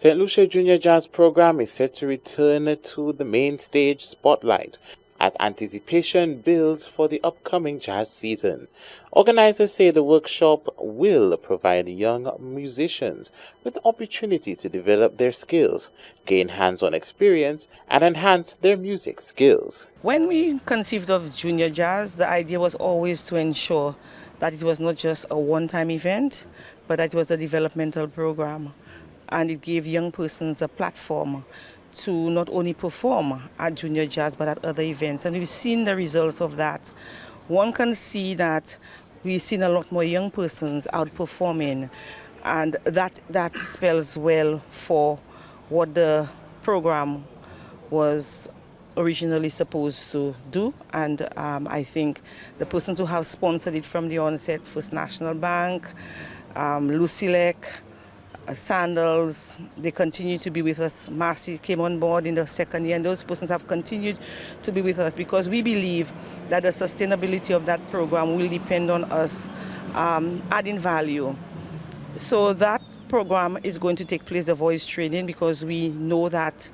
St. Lucia Junior Jazz program is set to return to the main stage spotlight as anticipation builds for the upcoming jazz season. Organizers say the workshop will provide young musicians with the opportunity to develop their skills, gain hands-on experience, and enhance their music skills. When we conceived of Junior Jazz, the idea was always to ensure that it was not just a one-time event, but that it was a developmental program. And it gave young persons a platform to not only perform at Junior Jazz, but at other events. And we've seen the results of that. One can see that we've seen a lot more young persons outperforming, and that spells well for what the program was originally supposed to do. And I think the persons who have sponsored it from the onset, First National Bank, Lucilec, Sandals, they continue to be with us. Marcy came on board in the second year, and those persons have continued to be with us because we believe that the sustainability of that program will depend on us adding value. So that program is going to take place, the voice training, because we know that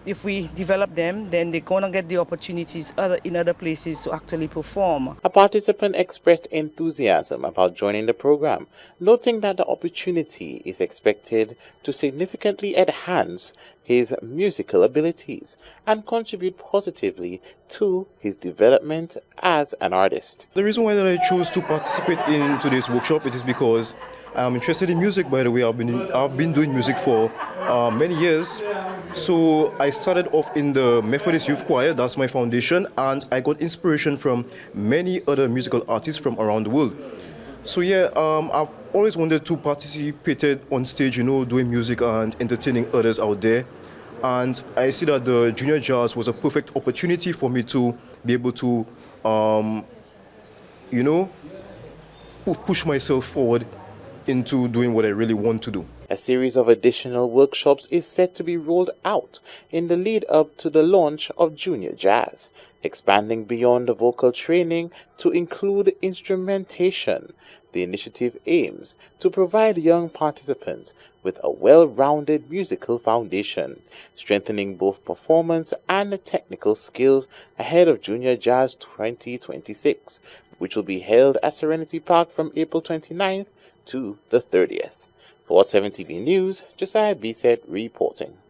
if we develop them, then they're going to get the opportunities in other places to actually perform. A participant expressed enthusiasm about joining the program, noting that the opportunity is expected to significantly enhance his musical abilities and contribute positively to his development as an artist. The reason why that I chose to participate in today's workshop it is because I'm interested in music. By the way, I've been doing music for many years. So I started off in the Methodist Youth Choir, that's my foundation, and I got inspiration from many other musical artists from around the world. So yeah, I've always wanted to participate on stage, doing music and entertaining others out there. And I see that the Junior Jazz was a perfect opportunity for me to be able to, push myself forward into doing what I really want to do. A series of additional workshops is set to be rolled out in the lead up to the launch of Junior Jazz, expanding beyond the vocal training to include instrumentation. The initiative aims to provide young participants with a well-rounded musical foundation, strengthening both performance and technical skills ahead of Junior Jazz 2026, which will be held at Serenity Park from April 29th to the 30th. For 7TV News, Josiah Bisset reporting.